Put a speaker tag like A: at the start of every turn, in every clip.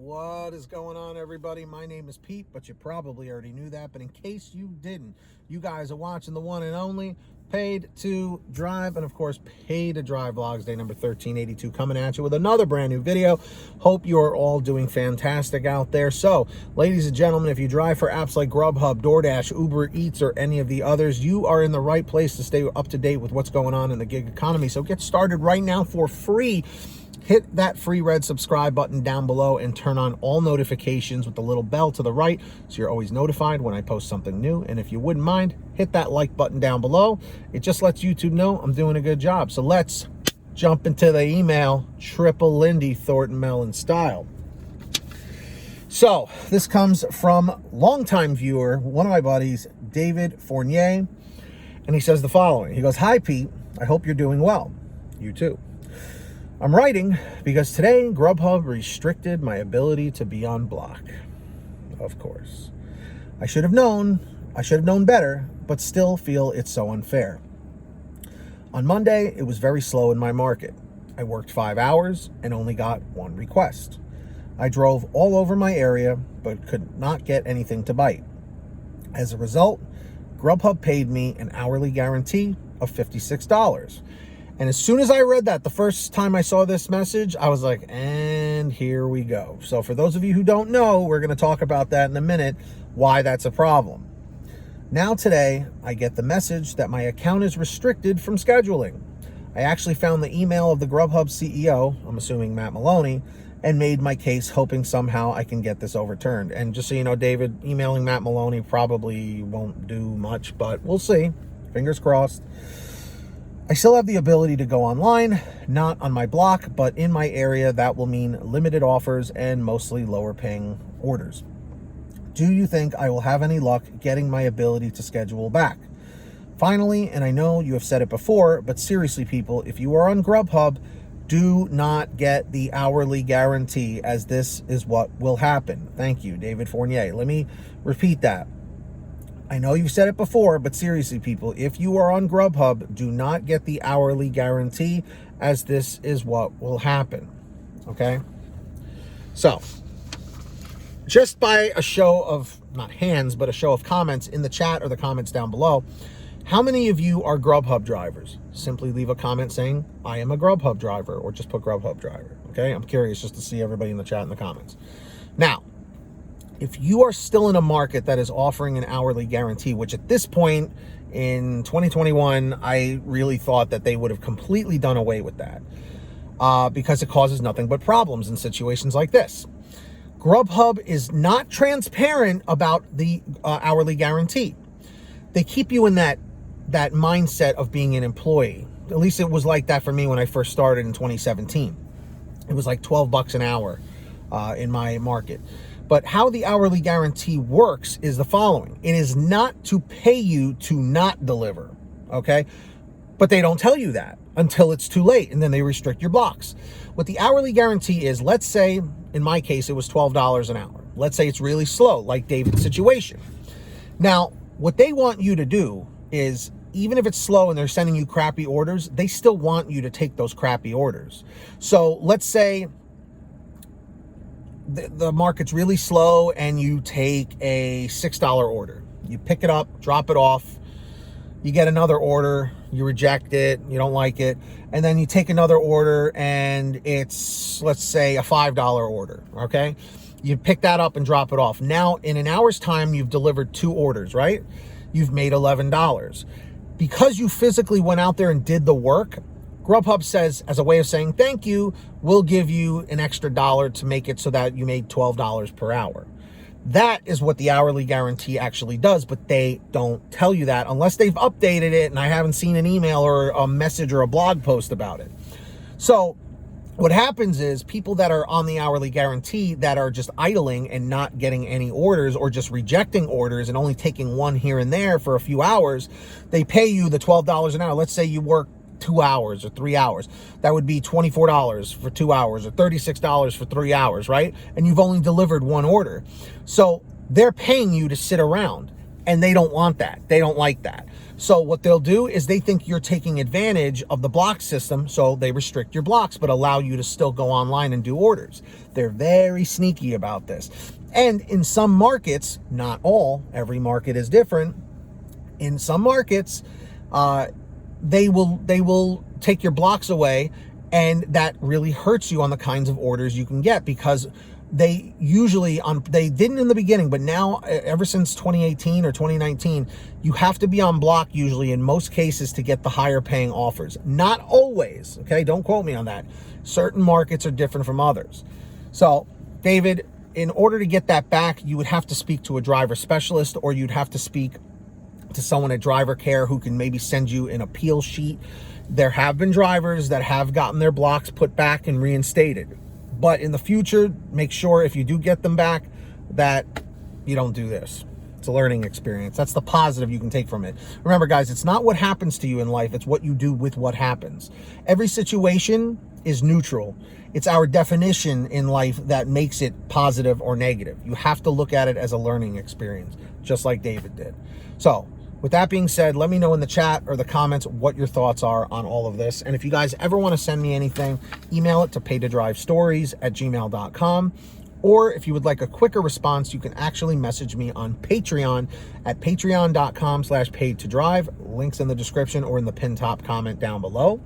A: What is going on, everybody? My name is Pete, but you probably already knew that. But in case you didn't, you guys are watching the one and only Paid to Drive, and of course, Paid to Drive Vlogs, day number 1382, coming at you with another brand new video. Hope you're all doing fantastic out there. So, ladies and gentlemen, if you drive for apps like Grubhub, DoorDash, Uber Eats, or any of the others, you are in the right place to stay up to date with what's going on in the gig economy. So get started right now for free. Hit that free red subscribe button down below and turn on all notifications with the little bell to the right so you're always notified when I post something new. And if you wouldn't mind, hit that like button down below. It just lets YouTube know I'm doing a good job. So let's jump into the email, Triple Lindy Thornton Mellon style. So this comes from longtime viewer, one of my buddies, David Fournier, and he says the following. He goes, "Hi, Pete. I hope you're doing well. You too. I'm writing because today Grubhub restricted my ability to be on block. Of course. I should have known better, but still feel it's so unfair. On Monday, it was very slow in my market. I worked 5 hours and only got one request. I drove all over my area, but could not get anything to bite. As a result, Grubhub paid me an hourly guarantee of $56. And as soon as I read that, the first time I saw this message, I was like, and here we go. So for those of you who don't know, we're going to talk about that in a minute, why that's a problem. Now today, I get the message that my account is restricted from scheduling. I actually found the email of the Grubhub CEO, I'm assuming Matt Maloney, and made my case hoping somehow I can get this overturned. And just so you know, David, emailing Matt Maloney probably won't do much, but we'll see. Fingers crossed. I still have the ability to go online, not on my block, but in my area that will mean limited offers and mostly lower paying orders. Do you think I will have any luck getting my ability to schedule back? Finally, and I know you have said it before, but seriously, people, if you are on Grubhub, do not get the hourly guarantee, as this is what will happen. Thank you, David Fournier. Let me repeat that. I know you've said it before, but seriously, people, if you are on Grubhub, do not get the hourly guarantee, as this is what will happen, okay? So, just by a show of, not hands, but a show of comments in the chat or the comments down below, how many of you are Grubhub drivers? Simply leave a comment saying, I am a Grubhub driver, or just put Grubhub driver, okay? I'm curious just to see everybody in the chat and the comments. Now, if you are still in a market that is offering an hourly guarantee, which at this point in 2021, I really thought that they would have completely done away with that because it causes nothing but problems in situations like this. Grubhub is not transparent about the hourly guarantee. They keep you in that mindset of being an employee. At least it was like that for me when I first started in 2017. It was like $12 an hour in my market. But how the hourly guarantee works is the following. It is not to pay you to not deliver, okay? But they don't tell you that until it's too late, and then they restrict your blocks. What the hourly guarantee is, let's say, in my case, it was $12 an hour. Let's say it's really slow, like David's situation. Now, what they want you to do is, even if it's slow and they're sending you crappy orders, they still want you to take those crappy orders. So let's say the market's really slow and you take a $6 order. You pick it up, drop it off, you get another order, you reject it, you don't like it, and then you take another order and it's, let's say, a $5 order, okay? You pick that up and drop it off. Now, in an hour's time, you've delivered 2 orders, right? You've made $11. Because you physically went out there and did the work, Grubhub says, as a way of saying thank you, we'll give you an extra $1 to make it so that you made $12 per hour. That is what the hourly guarantee actually does, but they don't tell you that unless they've updated it, and I haven't seen an email or a message or a blog post about it. So what happens is people that are on the hourly guarantee that are just idling and not getting any orders, or just rejecting orders and only taking one here and there for a few hours, they pay you the $12 an hour. Let's say you work 2 hours or 3 hours. That would be $24 for 2 hours or $36 for 3 hours, right? And you've only delivered one order. So they're paying you to sit around. And they don't want that. They don't like that. So what they'll do is they think you're taking advantage of the block system, so they restrict your blocks but allow you to still go online and do orders. They're very sneaky about this. And in some markets, not all, every market is different. In some markets, they will take your blocks away, and that really hurts you on the kinds of orders you can get, because they usually, they didn't in the beginning, but now ever since 2018 or 2019, you have to be on block usually in most cases to get the higher paying offers. Not always, okay? Don't quote me on that. Certain markets are different from others. So, David, in order to get that back, you would have to speak to a driver specialist, or you'd have to speak to someone at Driver Care who can maybe send you an appeal sheet. There have been drivers that have gotten their blocks put back and reinstated. But in the future, make sure if you do get them back that you don't do this. It's a learning experience. That's the positive you can take from it. Remember, guys, it's not what happens to you in life. It's what you do with what happens. Every situation is neutral. It's our definition in life that makes it positive or negative. You have to look at it as a learning experience, just like David did. So, with that being said, let me know in the chat or the comments what your thoughts are on all of this. And if you guys ever want to send me anything, email it to paytodrivestories@gmail.com. Or if you would like a quicker response, you can actually message me on Patreon at patreon.com/paidtodrive. Links in the description or in the pinned top comment down below.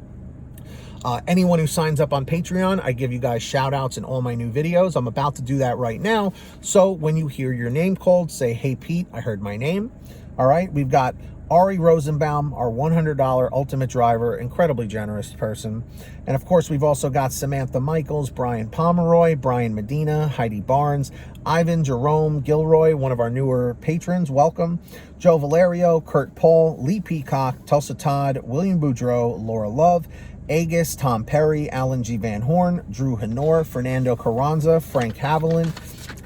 A: Anyone who signs up on Patreon, I give you guys shout outs in all my new videos. I'm about to do that right now. So when you hear your name called, say, "Hey Pete, I heard my name." All right, we've got Ari Rosenbaum, our $100 ultimate driver, incredibly generous person. And of course, we've also got Samantha Mikles, Brian Pomeroy, Brian Medina, Heidi Barnes, Ivan Jerome Gilroy, one of our newer patrons, welcome. Joe Valerio, Kurt Paul, Lee Peacock, Tulsa Todd, William Boudreau, Laura Love, Agus, Tom Perry, Alan G. Van Horn, Drew Hanor, Fernando Carranza, Frank Haviland,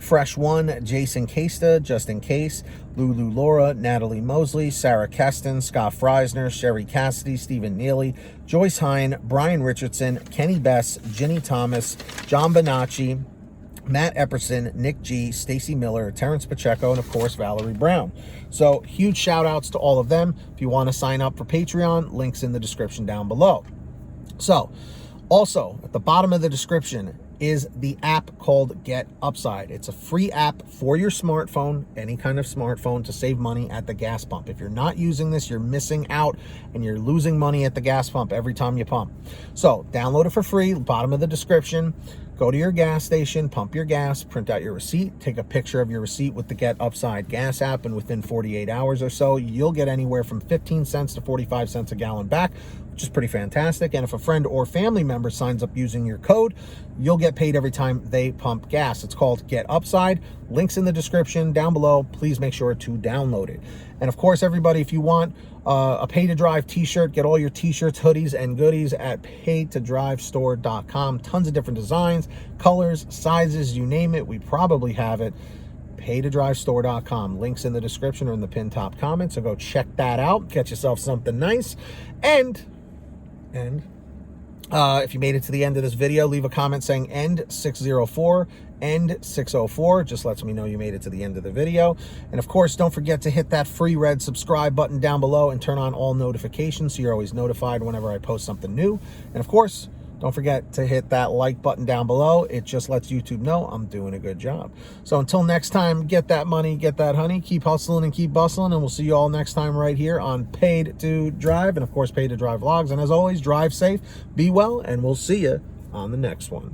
A: Fresh One, Jason Casta, Justin Case, Lulu Laura, Natalie Mosley, Sarah Keston, Scott Freisner, Sherry Cassidy, Stephen Neely, Joyce Hine, Brian Richardson, Kenny Bess, Ginny Thomas, John Bonacci, Matt Epperson, Nick G, Stacy Miller, Terrence Pacheco, and of course, Valerie Brown. So huge shout outs to all of them. If you want to sign up for Patreon, links in the description down below. So also at the bottom of the description is the app called Get Upside. It's a free app for your smartphone, any kind of smartphone, to save money at the gas pump. If you're not using this, you're missing out and you're losing money at the gas pump every time you pump. So download it for free, bottom of the description. Go to your gas station, pump your gas, print out your receipt, take a picture of your receipt with the Get Upside gas app, and within 48 hours or so, you'll get anywhere from 15 cents to 45 cents a gallon back, which is pretty fantastic. And if a friend or family member signs up using your code, you'll get paid every time they pump gas. It's called Get Upside. Links in the description down below. Please make sure to download it. And of course, everybody, if you want a Pay to Drive t-shirt, get all your t-shirts, hoodies, and goodies at paytodrivestore.com. Tons of different designs, colors, sizes, you name it, we probably have it. Paytodrivestore.com. Links in the description or in the pinned top comment. So go check that out. Get yourself something nice. And if you made it to the end of this video, leave a comment saying end 604, end 604. Just lets me know you made it to the end of the video. And of course, don't forget to hit that free red subscribe button down below and turn on all notifications so you're always notified whenever I post something new. And of course, don't forget to hit that like button down below. It just lets YouTube know I'm doing a good job. So until next time, get that money, get that honey, keep hustling and keep bustling, and we'll see you all next time right here on Paid to Drive, and of course, Paid to Drive vlogs. And as always, drive safe, be well, and we'll see you on the next one.